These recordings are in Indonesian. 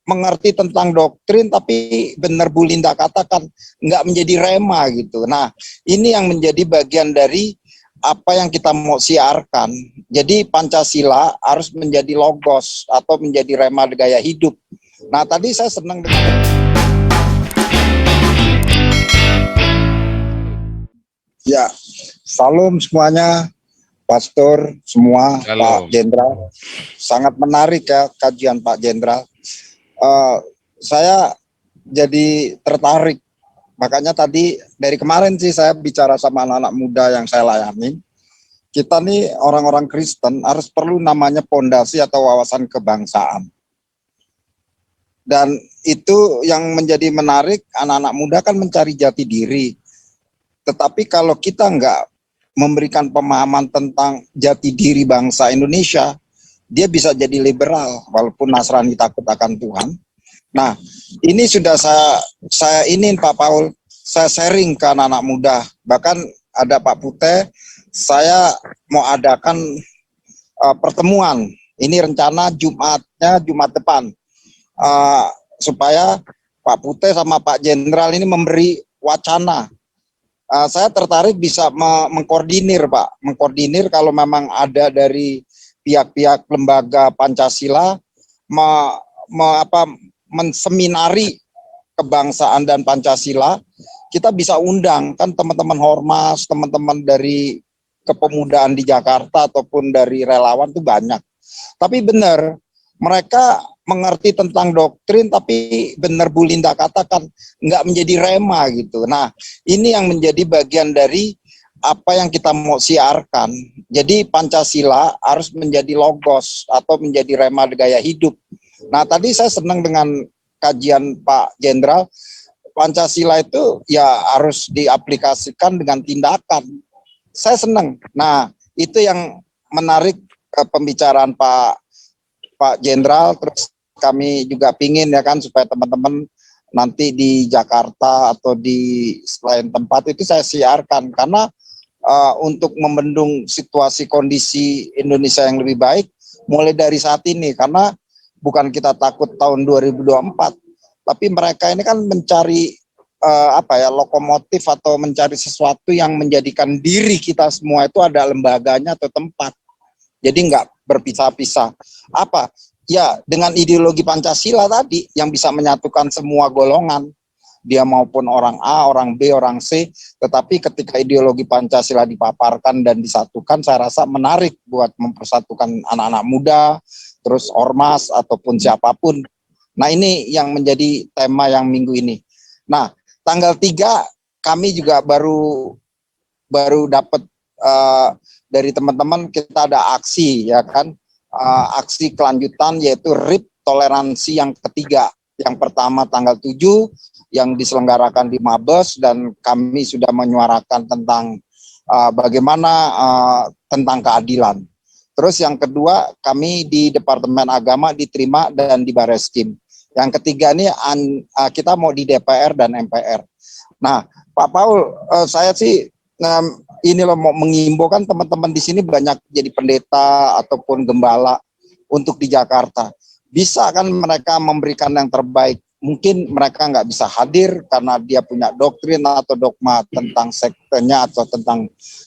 mengerti tentang doktrin, tapi benar Bu Linda katakan nggak menjadi rema gitu. Nah, ini yang menjadi bagian dari apa yang kita mau siarkan. Jadi Pancasila harus menjadi logos atau menjadi rema gaya hidup. Nah, tadi saya senang dengan ya, salam semuanya, Pastor semua, Pak Jenderal. Sangat menarik ya kajian Pak Jenderal. Saya jadi tertarik, makanya tadi dari kemarin sih saya bicara sama anak-anak muda yang saya layani. Kita nih orang-orang Kristen harus perlu namanya pondasi atau wawasan kebangsaan. Dan itu yang menjadi menarik, anak-anak muda kan mencari jati diri. Tetapi kalau kita nggak memberikan pemahaman tentang jati diri bangsa Indonesia, dia bisa jadi liberal walaupun Nasrani takut akan Tuhan. Nah, ini sudah saya ingin Pak Paul, saya sharing ke anak-anak muda. Bahkan ada Pak Pute, saya mau adakan pertemuan. Ini rencana Jumat depan. Supaya Pak Pute sama Pak Jenderal ini memberi wacana. Saya tertarik bisa mengkoordinir Pak, mengkoordinir kalau memang ada dari pihak-pihak lembaga Pancasila menseminari kebangsaan dan Pancasila, kita bisa undang kan teman-teman Ormas, teman-teman dari kepemudaan di Jakarta ataupun dari relawan tuh banyak. Tapi benar, mereka mengerti tentang doktrin, tapi benar Bu Linda katakan nggak menjadi rema gitu. Nah, ini yang menjadi bagian dari apa yang kita mau siarkan. Jadi Pancasila harus menjadi logos atau menjadi rema gaya hidup. Nah, tadi saya senang dengan kajian Pak Jenderal, Pancasila itu ya harus diaplikasikan dengan tindakan. Saya senang. Nah, itu yang menarik pembicaraan Pak Jenderal. Terus kami juga pingin ya kan supaya teman-teman nanti di Jakarta atau di selain tempat itu saya siarkan. Karena untuk membendung situasi kondisi Indonesia yang lebih baik mulai dari saat ini, karena bukan kita takut tahun 2024, tapi mereka ini kan mencari lokomotif atau mencari sesuatu yang menjadikan diri kita semua itu ada lembaganya atau tempat. Jadi nggak berpisah-pisah. Apa? Ya dengan ideologi Pancasila tadi yang bisa menyatukan semua golongan. Dia maupun orang A, orang B, orang C. Tetapi ketika ideologi Pancasila dipaparkan dan disatukan, saya rasa menarik buat mempersatukan anak-anak muda, terus ormas ataupun siapapun. Nah, ini yang menjadi tema yang minggu ini. Nah, tanggal 3 kami juga baru dapat dari teman-teman, kita ada aksi ya kan, aksi kelanjutan yaitu RIP toleransi yang ketiga. Yang pertama tanggal 7 yang diselenggarakan di Mabes, dan kami sudah menyuarakan tentang bagaimana tentang keadilan. Terus yang kedua, kami di Departemen Agama diterima dan di Bareskrim. Yang ketiga ini kita mau di DPR dan MPR. Nah, Pak Paul, saya sih ini loh mau mengimbau kan teman-teman di sini banyak jadi pendeta ataupun gembala untuk di Jakarta. Bisa kan mereka memberikan yang terbaik. Mungkin mereka nggak bisa hadir karena dia punya doktrin atau dogma tentang sektenya atau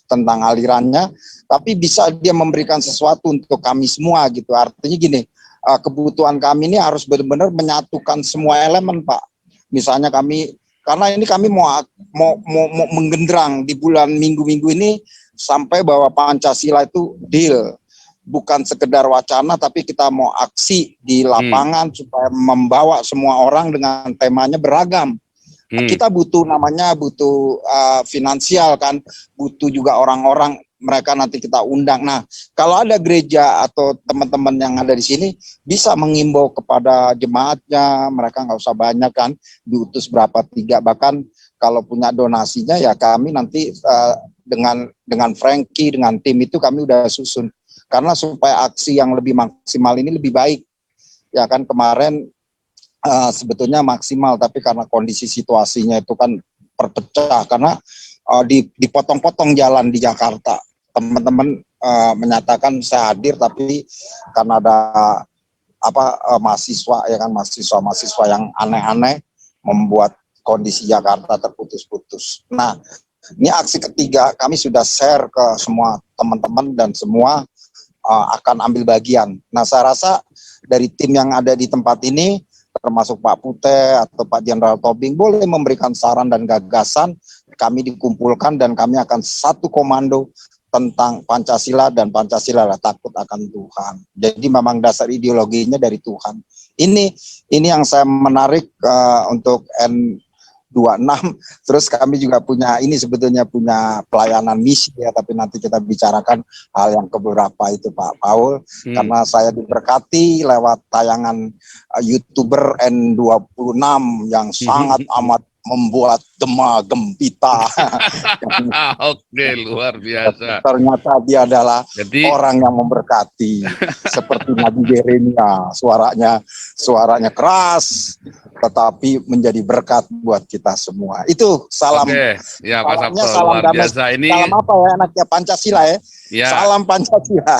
tentang alirannya, tapi bisa dia memberikan sesuatu untuk kami semua gitu. Artinya gini, kebutuhan kami ini harus benar-benar menyatukan semua elemen, Pak. Misalnya kami, karena ini kami mau menggendrang di bulan minggu-minggu ini sampai bahwa Pancasila itu deal. Bukan sekedar wacana, tapi kita mau aksi di lapangan supaya membawa semua orang dengan temanya beragam. Kita butuh finansial kan, butuh juga orang-orang, mereka nanti kita undang. Nah, kalau ada gereja atau teman-teman yang ada di sini bisa mengimbau kepada jemaatnya, mereka nggak usah banyak kan, diutus berapa 3, bahkan kalau punya donasinya ya kami nanti dengan Frankie, dengan tim itu kami udah susun. Karena supaya aksi yang lebih maksimal ini lebih baik. Ya kan kemarin sebetulnya maksimal, tapi karena kondisi situasinya itu kan perpecah, karena dipotong-potong jalan di Jakarta. Teman-teman menyatakan saya hadir, tapi karena ada mahasiswa ya kan, mahasiswa yang aneh-aneh membuat kondisi Jakarta terputus-putus. Nah, ini aksi ketiga kami sudah share ke semua teman-teman dan semua akan ambil bagian. Nah, saya rasa dari tim yang ada di tempat ini, termasuk Pak Pute atau Pak Jenderal Tobing, boleh memberikan saran dan gagasan, kami dikumpulkan dan kami akan satu komando tentang Pancasila, dan Pancasila adalah takut akan Tuhan. Jadi memang dasar ideologinya dari Tuhan. Ini yang saya menarik untuk N26. Terus kami juga punya, ini sebetulnya punya pelayanan misi ya, tapi nanti kita bicarakan hal yang keberapa itu Pak Paul, karena saya diberkati lewat tayangan YouTuber N26 yang sangat amat membuat gema gempita. Oke, luar biasa. Ternyata dia adalah orang yang memberkati, seperti Nabi Yeremia, suaranya keras, tetapi menjadi berkat buat kita semua. Itu salam. Oke, ya Pak Sabto, salam luar biasa ini. Salam apa ya anaknya, Pancasila ya. Salam Pancasila.